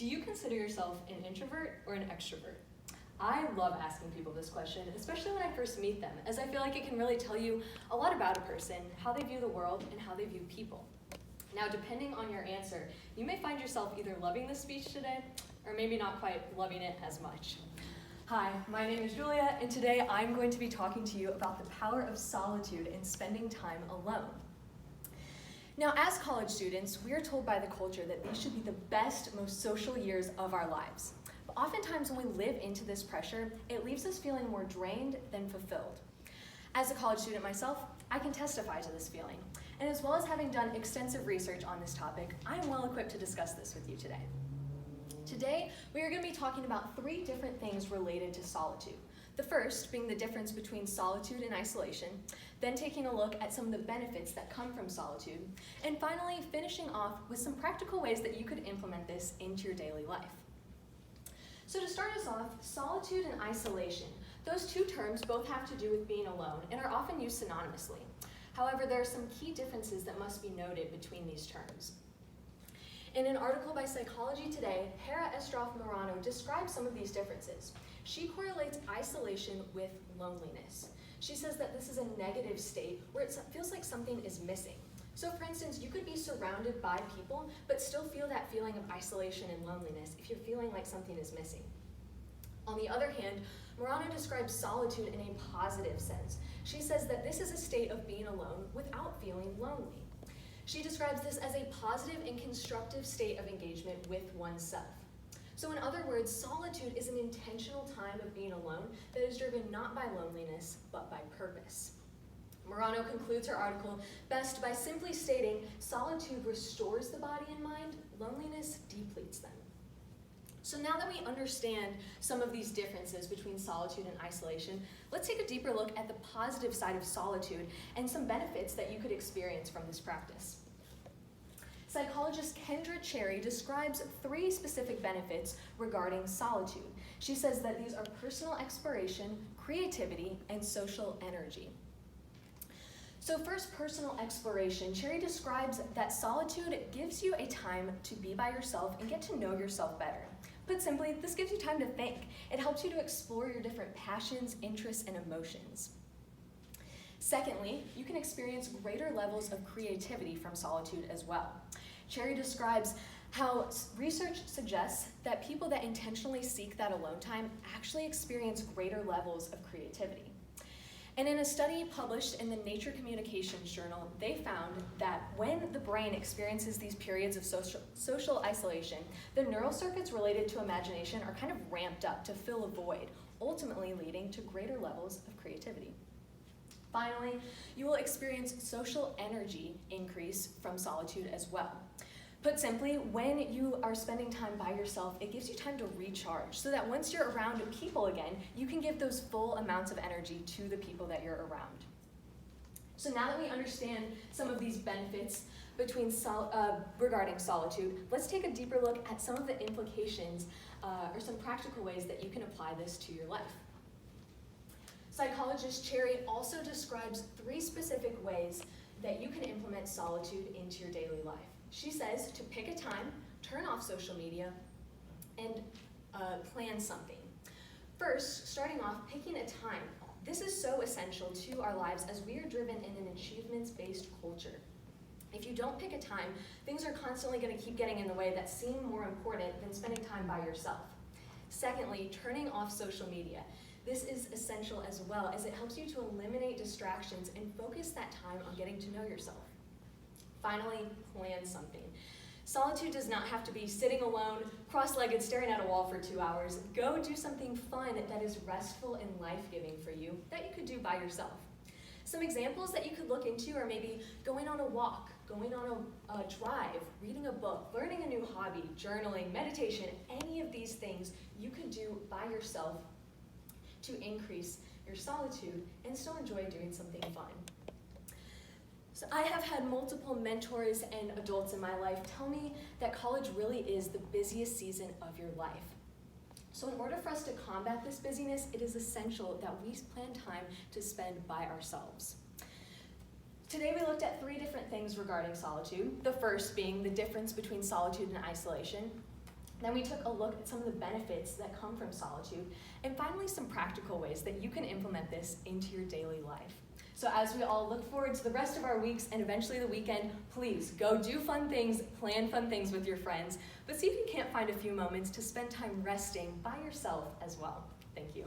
Do you consider yourself an introvert or an extrovert? I love asking people this question, especially when I first meet them, as I feel like it can really tell you a lot about a person, how they view the world, and how they view people. Now, depending on your answer, you may find yourself either loving this speech today, or maybe not quite loving it as much. Hi, my name is Julia, and today I'm going to be talking to you about the power of solitude and spending time alone. Now, as college students, we are told by the culture that these should be the best, most social years of our lives. But oftentimes when we live into this pressure, it leaves us feeling more drained than fulfilled. As a college student myself, I can testify to this feeling. And as well as having done extensive research on this topic, I am well equipped to discuss this with you today. Today, we are going to be talking about 3 different things related to solitude. The first being the difference between solitude and isolation, then taking a look at some of the benefits that come from solitude, and finally finishing off with some practical ways that you could implement this into your daily life. So to start us off, solitude and isolation. Those 2 terms both have to do with being alone and are often used synonymously. However, there are some key differences that must be noted between these terms. In an article by Psychology Today, Hera Estroff-Morano describes some of these differences. She correlates isolation with loneliness. She says that this is a negative state where it feels like something is missing. So for instance, you could be surrounded by people, but still feel that feeling of isolation and loneliness if you're feeling like something is missing. On the other hand, Morano describes solitude in a positive sense. She says that this is a state of being alone without feeling lonely. She describes this as a positive and constructive state of engagement with oneself. So in other words, solitude is an intentional time of being alone that is driven not by loneliness, but by purpose. Morano concludes her article best by simply stating, solitude restores the body and mind, loneliness depletes them. So now that we understand some of these differences between solitude and isolation, let's take a deeper look at the positive side of solitude and some benefits that you could experience from this practice. Psychologist Kendra Cherry describes 3 specific benefits regarding solitude. She says that these are personal exploration, creativity, and social energy. So first, personal exploration. Cherry describes that solitude gives you a time to be by yourself and get to know yourself better. Put simply, this gives you time to think. It helps you to explore your different passions, interests, and emotions. Secondly, you can experience greater levels of creativity from solitude as well. Cherry describes how research suggests that people that intentionally seek that alone time actually experience greater levels of creativity. And in a study published in the Nature Communications Journal, they found that when the brain experiences these periods of social isolation, the neural circuits related to imagination are kind of ramped up to fill a void, ultimately leading to greater levels of creativity. Finally, you will experience social energy increase from solitude as well. Put simply, when you are spending time by yourself, it gives you time to recharge so that once you're around people again, you can give those full amounts of energy to the people that you're around. So now that we understand some of these benefits regarding solitude, let's take a deeper look at some of the implications or some practical ways that you can apply this to your life. Psychologist Cherry also describes 3 specific ways that you can implement solitude into your daily life. She says to pick a time, turn off social media, and plan something. First, starting off, picking a time. This is so essential to our lives as we are driven in an achievements-based culture. If you don't pick a time, things are constantly going to keep getting in the way that seem more important than spending time by yourself. Secondly, turning off social media. This is essential as well as it helps you to eliminate distractions and focus that time on getting to know yourself. Finally, plan something. Solitude does not have to be sitting alone, cross-legged, staring at a wall for 2 hours. Go do something fun that is restful and life-giving for you that you could do by yourself. Some examples that you could look into are maybe going on a walk, going on a drive, reading a book, learning a new hobby, journaling, meditation. Any of these things you could do by yourself to increase your solitude and still enjoy doing something fun. So I have had multiple mentors and adults in my life tell me that college really is the busiest season of your life. So in order for us to combat this busyness, it is essential that we plan time to spend by ourselves. Today we looked at 3 different things regarding solitude, the first being the difference between solitude and isolation. Then we took a look at some of the benefits that come from solitude, and finally some practical ways that you can implement this into your daily life. So as we all look forward to the rest of our weeks and eventually the weekend, please go do fun things, plan fun things with your friends, but see if you can't find a few moments to spend time resting by yourself as well. Thank you.